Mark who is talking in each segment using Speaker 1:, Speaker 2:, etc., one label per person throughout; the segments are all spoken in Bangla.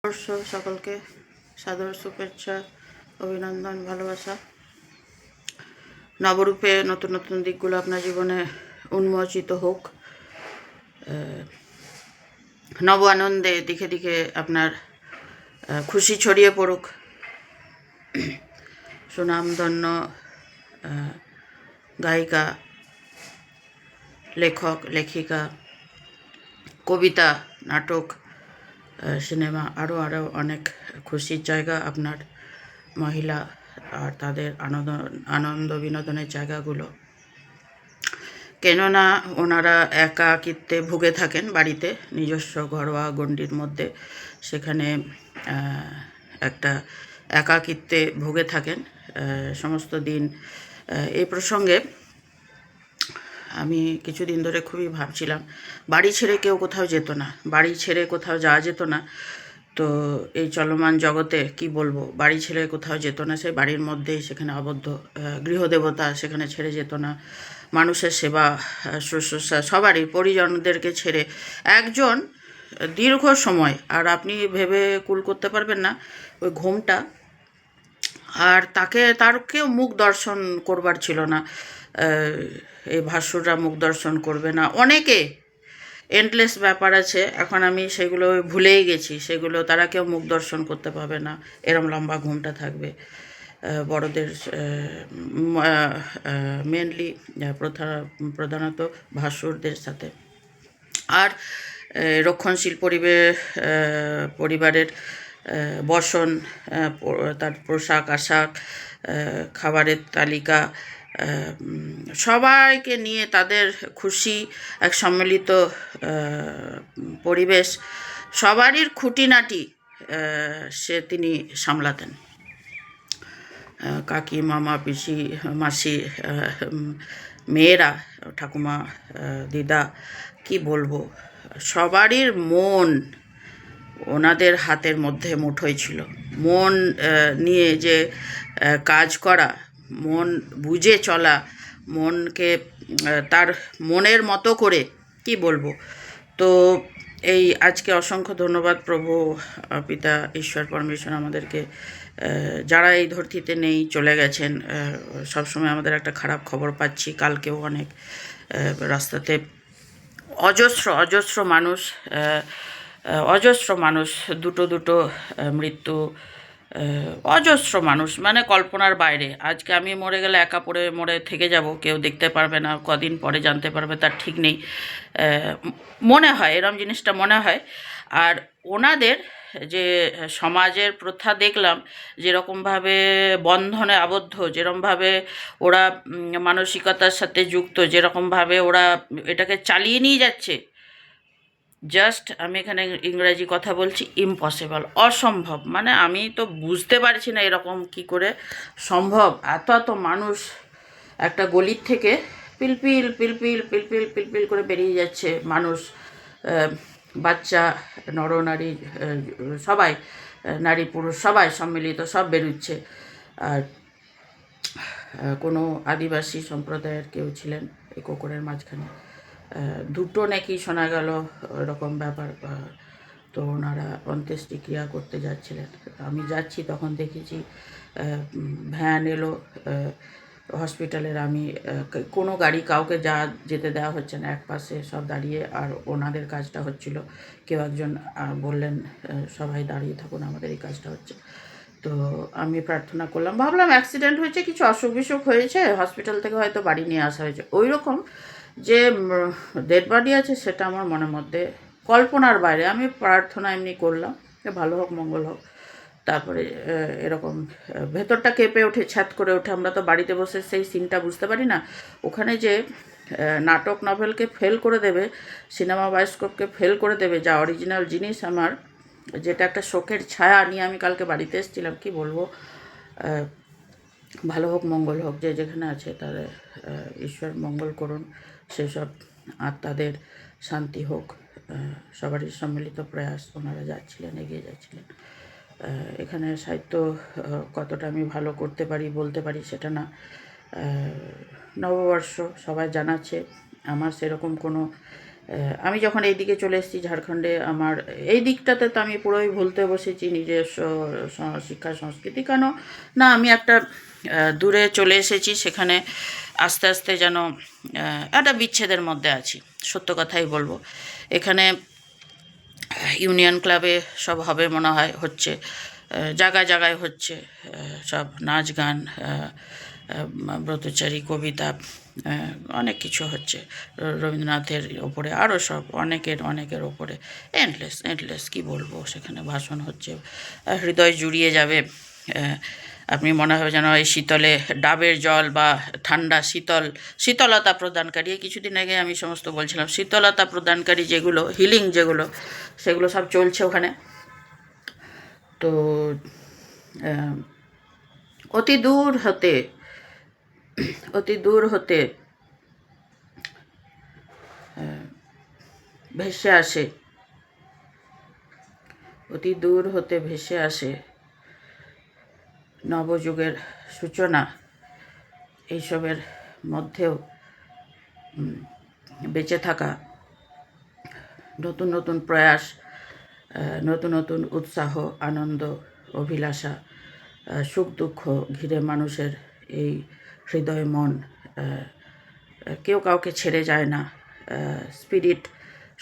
Speaker 1: বর্ষ সকলকে সাদর শুভেচ্ছা, অভিনন্দন, ভালোবাসা। নবরূপে নতুন নতুন দিকগুলো আপনার জীবনে উন্মোচিত হোক। নব আনন্দে দিকে দিকে আপনার খুশি ছড়িয়ে পড়ুক। সুনামধন্য গায়িকা, লেখক, লেখিকা, কবিতা, নাটক, সিনেমা, আরও অনেক খুশির জায়গা আপনার মহিলা আর তাদের আনন্দ বিনোদনের জায়গাগুলো। কেননা ওনারা একাকিত্বে ভুগে থাকেন বাড়িতে, নিজস্ব ঘরোয়া গণ্ডির মধ্যে। সেখানে একটা একাকিত্বে ভুগে থাকেন সমস্ত দিন। এই প্রসঙ্গে আমি কিছুদিন ধরে খুবই ভাবছিলাম, বাড়ি ছেড়ে কেউ কোথাও যেত না, বাড়ি ছেড়ে কোথাও যাওয়া যেত না। তো এই চলমান জগতে কি বলবো, বাড়ি ছেড়ে কোথাও যেত না, সেই বাড়ির মধ্যেই সেখানে আবদ্ধ। গৃহদেবতা সেখানে ছেড়ে যেত না, মানুষের সেবা শুশ্রূষা সবারই, পরিজনদেরকে ছেড়ে একজন দীর্ঘ সময়, আর আপনি ভেবে কুল করতে পারবেন না ওই ঘুমটা। আর তার কেউ মুখ দর্শন করবার ছিল না, এই ভাষ্যরা মুখ দর্শন করবে না, অনেকে এন্ডলেস ব্যাপার আছে। এখন আমি সেগুলো ভুলেই গেছি, সেগুলো তারা কেউ মুখ দর্শন করতে পাবে না, এরম লম্বা ঘুমটা থাকবে। বড়দের মেনলি প্রধানত ভাসুরদের সাথে। আর রক্ষণশীল পরিবারের বসন, তার পোশাক আশাক, খাবারের তালিকা, সবাইকে নিয়ে তাদের খুশি, এক সম্মিলিত পরিবেশ, সবারই খুঁটিনাটি তিনি সামলাতেন। কাকি, মামা, পিসি, মাসি, মেয়েরা, ঠাকুমা, দিদা, কি বলবো, সবারই মন ওনাদের হাতের মধ্যে মুঠোয় ছিল। মন নিয়ে যে কাজ করা, মন বুঝে চলা, মনকে তার মনের মতো করে, কি বলবো। তো এই আজকে অসংখ্য ধন্যবাদ প্রভু পিতা ঈশ্বর পরমেশ্বর আমাদেরকে, যারা এই ধরতিতে নেই, চলে গেছেন। সবসময় আমাদের একটা খারাপ খবর পাচ্ছি, কালকেও অনেক রাস্তাতে অজস্র মানুষ দুটো মৃত্যু, অজস্র মানুষ, মানে কল্পনার বাইরে। আজকে আমি মরে গেলে একা মরে থেকে যাব, কেউ দেখতে পারবে না, কদিন পরে জানতে পারবে তার ঠিক নেই। মনে হয় এরম জিনিসটা মনে হয়। আর ওনাদের যে সমাজের প্রথা দেখলাম, যেরকমভাবে বন্ধনে আবদ্ধ, যেরকমভাবে ওরা মানসিকতার সাথে যুক্ত, যেরকমভাবে ওরা এটাকে চালিয়ে নিয়ে যাচ্ছে, জাস্ট আমি এখানে ইংরাজি কথা বলছি, ইম্পসিবল, অসম্ভব। মানে আমি তো বুঝতে পারছি না এরকম কি করে সম্ভব। এত মানুষ একটা গলির থেকে পিলপিল পিলপিল পিলপিল পিলপিল করে বেরিয়ে যাচ্ছে মানুষ, বাচ্চা, নরনারী, সবাই, নারী পুরুষ সবাই সম্মিলিত, সব বেরোচ্ছে। আর কোনো আদিবাসী সম্প্রদায়ের কেউ ছিলেন এই কোকরের মাঝখানে, দুটো নাকি শোনা গেল এরকম ব্যাপার। তো ওনারা অন্ত্যেষ্টিক্রিয়া করতে যাচ্ছিলেন, আমি যাচ্ছি তখন দেখেছি ভ্যান এলো হসপিটালের। আমি কোনো গাড়ি কাউকে যেতে দেওয়া হচ্ছে না, এক পাশে সব দাঁড়িয়ে, আর ওনাদের কাজটা হচ্ছিল। কেউ একজন বললেন সবাই দাঁড়িয়ে থাকুন, আমাদের এই কাজটা হচ্ছে। তো আমি প্রার্থনা করলাম, ভাবলাম অ্যাক্সিডেন্ট হয়েছে, কিছু অসুখ বিসুখ হয়েছে, হসপিটাল থেকে হয়তো বাড়ি নিয়ে আসা হয়েছে। ওই রকম যে ডেড বডি আছে সেটা আমার মনের মধ্যে কল্পনার বাইরে। আমি প্রার্থনা এমনি করলাম যে ভালো হোক, মঙ্গল হোক। তারপরে এরকম ভেতরটা কেঁপে ওঠে, ছ্যাদ করে ওঠে। আমরা তো বাড়িতে বসে সেই সিনটা বুঝতে পারি না, ওখানে যে নাটক নভেলকে ফেল করে দেবে, সিনেমা বায়োস্কোপকে ফেল করে দেবে, যা অরিজিনাল জিনিস আমার, যেটা একটা শোকের ছায়া নিয়ে আমি কালকে বাড়িতে এসেছিলাম, কি বলবো। ভালো হোক, মঙ্গল হোক, যে যেখানে আছে তাদের ঈশ্বর মঙ্গল করুন, সেসব আত্মাদের শান্তি হোক। সবারই সম্মিলিত প্রয়াস, ওনারা যাচ্ছিলেন, এগিয়ে যাচ্ছিলেন। এখানে সাহিত্য কতটা আমি ভালো করতে পারি, বলতে পারি সেটা না। নববর্ষ সবাই জানাচ্ছে, আমার সেরকম কোনো আমি যখন এই দিকে চলে এসেছি ঝাড়খণ্ডে, আমার এই দিকটাতে তো আমি পুরোই ভুলতে বসেছি নিজস্ব শিক্ষা সংস্কৃতি। কেন না, আমি একটা দূরে চলে এসেছি, সেখানে আস্তে আস্তে যেন একটা বিচ্ছেদের মধ্যে আছি, সত্য কথাই বলবো। এখানে ইউনিয়ন ক্লাবে সব হবে মনে হয়, হচ্ছে জায়গায় জায়গায় হচ্ছে সব নাচ গান, ব্রতচারী কবিতা, অনেক কিছু হচ্ছে রবীন্দ্রনাথের ওপরে, আরও সব অনেকের ওপরে এন্ডলেস কী বলবো, সেখানে ভাষণ হচ্ছে, হৃদয় জুড়িয়ে যাবে। আপনি মনে হবে যেন এই শীতলে ডাবের জল বা ঠান্ডা শীতলতা প্রদানকারী, এই কিছুদিন আগে আমি সমস্ত বলছিলাম, শীতলতা প্রদানকারী যেগুলো হিলিং যেগুলো, সেগুলো সব চলছে ওখানে। তো অতি দূর হতে ভেসে আসে, অতি দূর হতে ভেসে আসে নবযুগের সূচনা। এইসবের মধ্যেও বেঁচে থাকা, নতুন নতুন প্রয়াস, নতুন নতুন উৎসাহ, আনন্দ, অভিলাষা, সুখ দুঃখ ঘিরে মানুষের এই হৃদয় মন, কেউ কাউকে ছেড়ে যায় না। স্পিরিট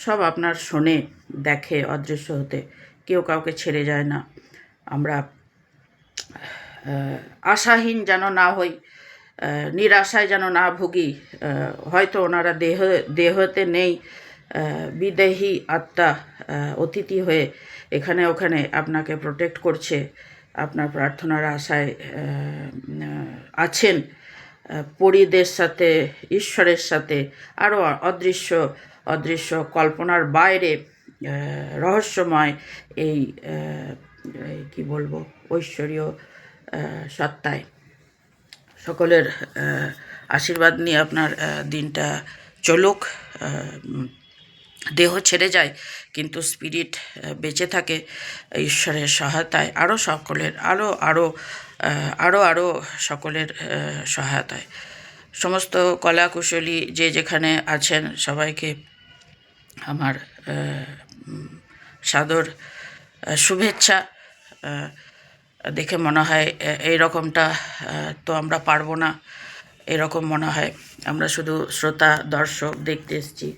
Speaker 1: সব আপনার শোনে, দেখে অদৃশ্য হতে, কেউ কাউকে ছেড়ে যায় না। আমরা আশাহীন যেন না হই, নিরাশায় যেন না ভুগি। হয়তো ওনারা দেহতে নেই, বিদেহী আত্মা অতিথি হয়ে এখানে ওখানে আপনাকে প্রোটেক্ট করছে, আপনার প্রার্থনার আশায় আছেন, পরিদের সাথে, ঈশ্বরের সাথে, আরও অদৃশ্য কল্পনার বাইরে রহস্যময় এই কি বলবো, ঐশ্বরীয় সত্তায়। সকলের আশীর্বাদ নিয়ে আপনার দিনটা চলুক। দেহ ছেড়ে যায় কিন্তু স্পিরিট বেঁচে থাকে ঈশ্বরের সহায়তায়, আরও সকলের সহায়তায়। সমস্ত কলাকুশলী যে যেখানে আছেন সবাইকে আমার সাদর শুভেচ্ছা। দেখে মনে হয় এই রকমটা তো আমরা পারবো না, এরকম মনে হয়। আমরা শুধু শ্রোতা দর্শক দেখতে এসেছি,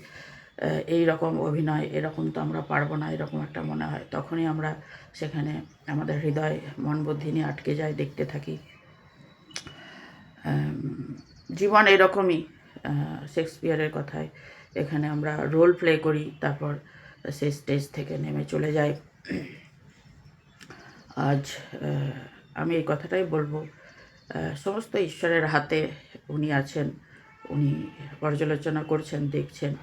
Speaker 1: এই রকম অভিনয় এরকম তো আমরা পারবো না, এরকম একটা মনে হয়। তখনই আমরা সেখানে আমাদের হৃদয় মন বুদ্ধি নিয়ে আটকে যায়, দেখতে থাকি। জীবন এরকমই, শেক্সপিয়ারের কথায়, এখানে আমরা রোল প্লে করি, তারপর সেই স্টেজ থেকে নেমে চলে যাই। আজ আমি এই কথাটাই বলবো, সমস্ত ঈশ্বরের হাতে উনি আছেন, উনি পর্যালোচনা করছেন, দেখছেন।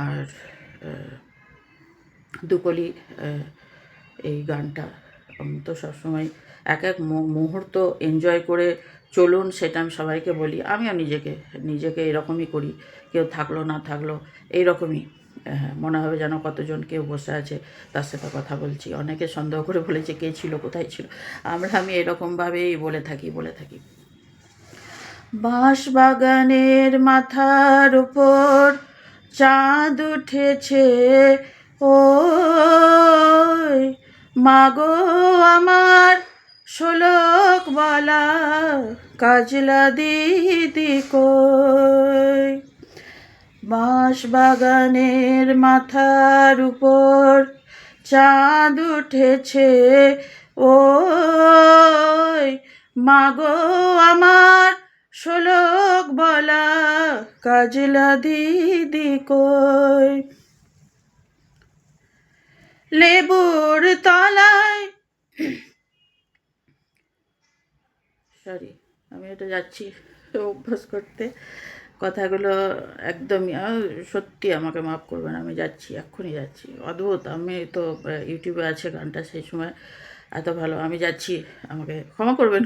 Speaker 1: আর দুকলি এই গানটা তো সবসময় এক মুহূর্ত এনজয় করে চলুন, সেটা আমি সবাইকে বলি। আমিও নিজেকে এরকমই করি, কেউ থাকলো না থাকলো এইরকমই মনে হবে যেন কতজন কেউ বসে আছে, তার সাথে কথা বলছি। অনেকে সন্দেহ করে বলেছে কে ছিল, কোথায় ছিল। আমি এরকমভাবেই বলে থাকি। বাঁশবাগানের মাথার উপর চাঁদ উঠেছে, ওই মাগো আমার শোলক বলা কাজলা দিদি কই। বাঁশবাগানের মাথার উপর চাঁদ উঠেছে, ওই মাগো আমার শোলক বলা কাজলা দিদি কই। লেবুর তলায় আমি এটা যাচ্ছি অভ্যাস করতে, কথাগুলো একদমই সত্যি, আমাকে মাফ করবেন, আমি যাচ্ছি, এক্ষুনি যাচ্ছি। অদ্ভুত, আমি তো ইউটিউবে আছে গানটা, সেই সময় এত ভালো। আমি যাচ্ছি, আমাকে ক্ষমা করবেন,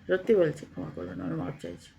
Speaker 1: সত্যি বলছি, ক্ষমা করবেন, আমি মাফ চাইছি।